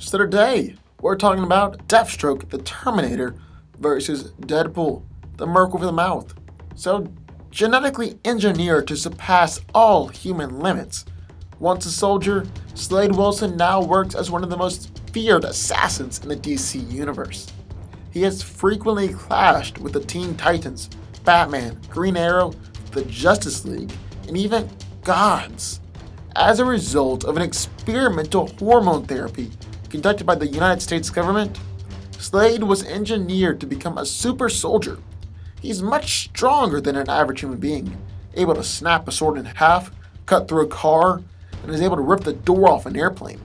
So today, we're talking about Deathstroke the Terminator versus Deadpool, the Merc with a mouth. So, genetically engineered to surpass all human limits. Once a soldier, Slade Wilson now works as one of the most feared assassins in the DC universe. He has frequently clashed with the Teen Titans, Batman, Green Arrow, the Justice League, and even gods. As a result of an experimental hormone therapy conducted by the United States government, Slade was engineered to become a super soldier. He's much stronger than an average human being, able to snap a sword in half, cut through a car, and is able to rip the door off an airplane.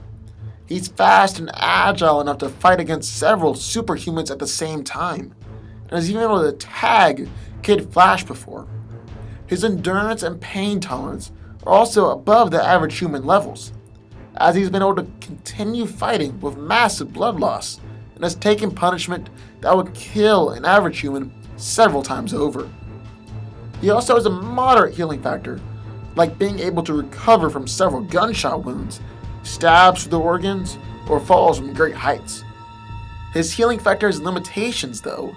He's fast and agile enough to fight against several superhumans at the same time, and is even able to tag Kid Flash before. His endurance and pain tolerance are also above the average human levels, as he's been able to continue fighting with massive blood loss and has taken punishment that would kill an average human several times over. He also has a moderate healing factor, like being able to recover from several gunshot wounds, stabs through the organs, or falls from great heights. His healing factor has limitations though,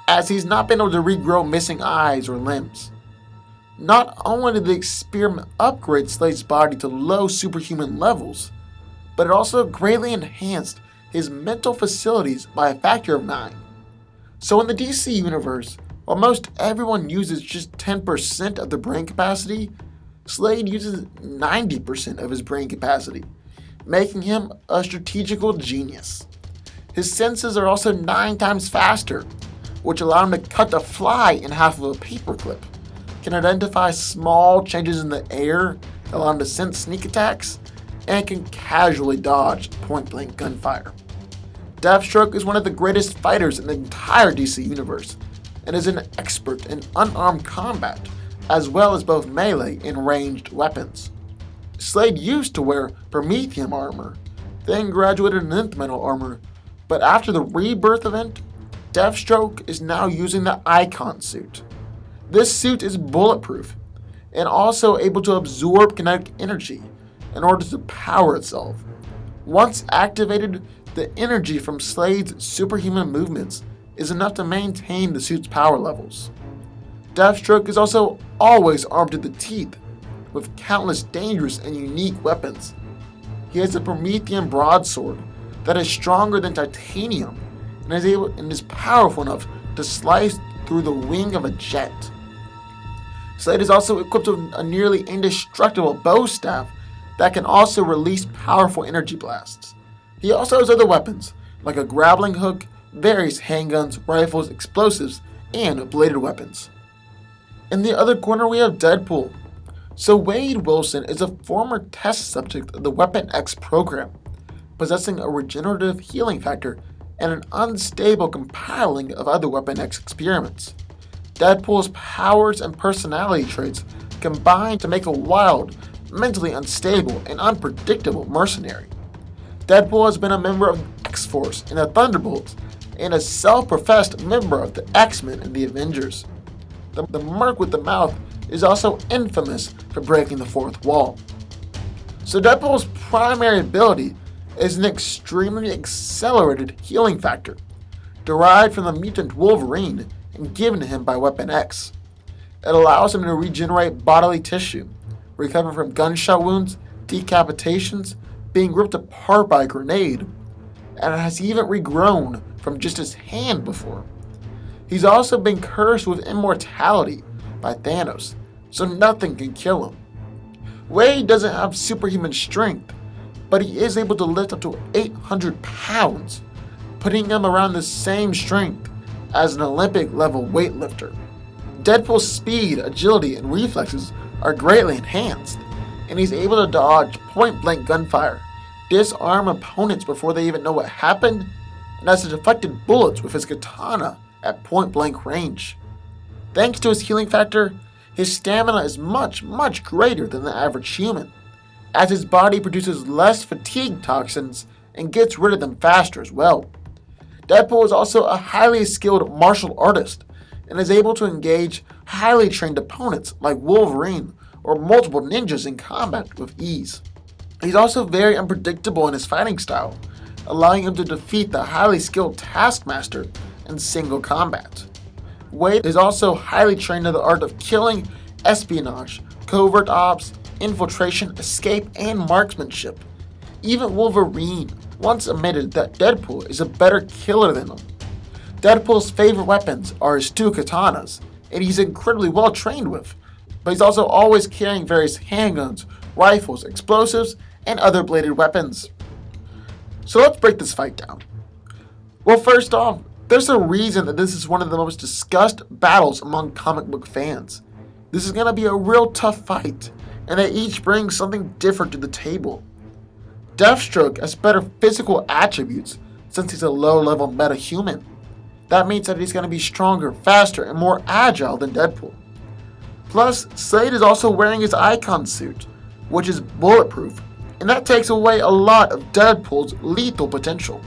as he's not been able to regrow missing eyes or limbs. Not only did the experiment upgrade Slade's body to low superhuman levels, but it also greatly enhanced his mental facilities by a factor of 9. So in the DC universe, while most everyone uses just 10% of their brain capacity, Slade uses 90% of his brain capacity, making him a strategical genius. His senses are also 9 times faster, which allow him to cut a fly in half of a paperclip, can identify small changes in the air, allow him to sense sneak attacks, and can casually dodge point-blank gunfire. Deathstroke is one of the greatest fighters in the entire DC universe, and is an expert in unarmed combat, as well as both melee and ranged weapons. Slade used to wear Prometheum armor, then graduated in Nth Metal armor, but after the Rebirth event, Deathstroke is now using the Icon suit. This suit is bulletproof, and also able to absorb kinetic energy in order to power itself. Once activated, the energy from Slade's superhuman movements is enough to maintain the suit's power levels. Deathstroke is also always armed to the teeth, with countless dangerous and unique weapons. He has a Prometheum broadsword that is stronger than titanium and is powerful enough to slice through the wing of a jet. Slade is also equipped with a nearly indestructible bow staff that can also release powerful energy blasts. He also has other weapons, like a grappling hook, various handguns, rifles, explosives, and bladed weapons. In the other corner we have Deadpool. So Wade Wilson is a former test subject of the Weapon X program, possessing a regenerative healing factor and an unstable compiling of other Weapon X experiments. Deadpool's powers and personality traits combine to make a wild, mentally unstable, and unpredictable mercenary. Deadpool has been a member of X-Force and the Thunderbolts, and a self-professed member of the X-Men and the Avengers. The Merc with the mouth is also infamous for breaking the fourth wall. So Deadpool's primary ability is an extremely accelerated healing factor, derived from the mutant Wolverine and given to him by Weapon X. It allows him to regenerate bodily tissue, recover from gunshot wounds, decapitations, being ripped apart by a grenade, and has even regrown from just his hand before. He's also been cursed with immortality by Thanos, so nothing can kill him. Wade doesn't have superhuman strength, but he is able to lift up to 800 pounds, putting him around the same strength as an Olympic-level weightlifter. Deadpool's speed, agility, and reflexes are greatly enhanced, and he's able to dodge point-blank gunfire, disarm opponents before they even know what happened, and has deflected bullets with his katana at point-blank range. Thanks to his healing factor, his stamina is much greater than the average human, as his body produces less fatigue toxins and gets rid of them faster as well. Deadpool is also a highly skilled martial artist and is able to engage highly trained opponents like Wolverine or multiple ninjas in combat with ease. He's also very unpredictable in his fighting style, allowing him to defeat the highly skilled Taskmaster in single combat. Wade is also highly trained in the art of killing, espionage, covert ops, infiltration, escape, and marksmanship. Even Wolverine once admitted that Deadpool is a better killer than him. Deadpool's favorite weapons are his 2 katanas, and he's incredibly well trained with, but he's also always carrying various handguns, rifles, explosives, and other bladed weapons. So let's break this fight down. Well, first off, there's a reason that this is one of the most discussed battles among comic book fans. This is going to be a real tough fight, and they each bring something different to the table. Deathstroke has better physical attributes since he's a low-level metahuman. That means that he's going to be stronger, faster, and more agile than Deadpool. Plus, Slade is also wearing his icon suit, which is bulletproof, and that takes away a lot of Deadpool's lethal potential.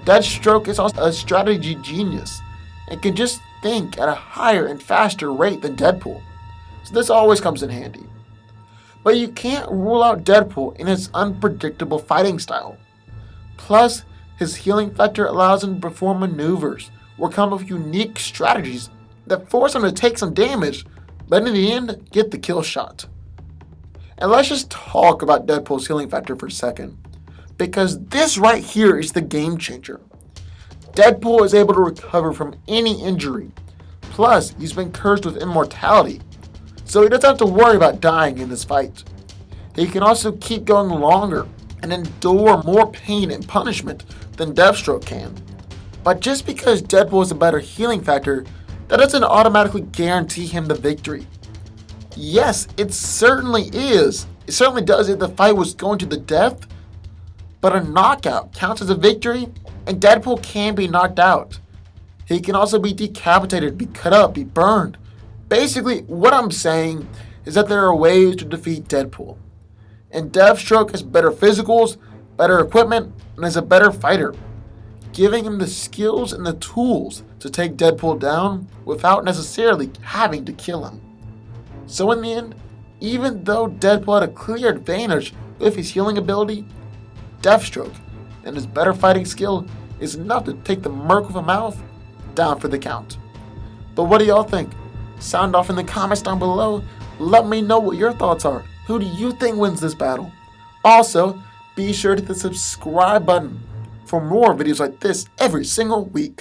Deathstroke is also a strategy genius and can just think at a higher and faster rate than Deadpool, so this always comes in handy. But you can't rule out Deadpool in his unpredictable fighting style. Plus, his healing factor allows him to perform maneuvers or come up with unique strategies that force him to take some damage, but in the end, get the kill shot. And let's just talk about Deadpool's healing factor for a second, because this right here is the game changer. Deadpool is able to recover from any injury. Plus, he's been cursed with immortality, so he doesn't have to worry about dying in this fight. He can also keep going longer and endure more pain and punishment than Deathstroke can. But just because Deadpool has a better healing factor, that doesn't automatically guarantee him the victory. Yes, it certainly is. It certainly does if the fight was going to the death, but a knockout counts as a victory, and Deadpool can be knocked out. He can also be decapitated, be cut up, be burned. Basically, what I'm saying is that there are ways to defeat Deadpool. And Deathstroke has better physicals, better equipment, and is a better fighter, giving him the skills and the tools to take Deadpool down without necessarily having to kill him. So in the end, even though Deadpool had a clear advantage with his healing ability, Deathstroke and his better fighting skill is enough to take the Merc with a mouth down for the count. But what do y'all think? Sound off in the comments down below. Let me know what your thoughts are. Who do you think wins this battle? Also, be sure to hit the subscribe button for more videos like this every single week.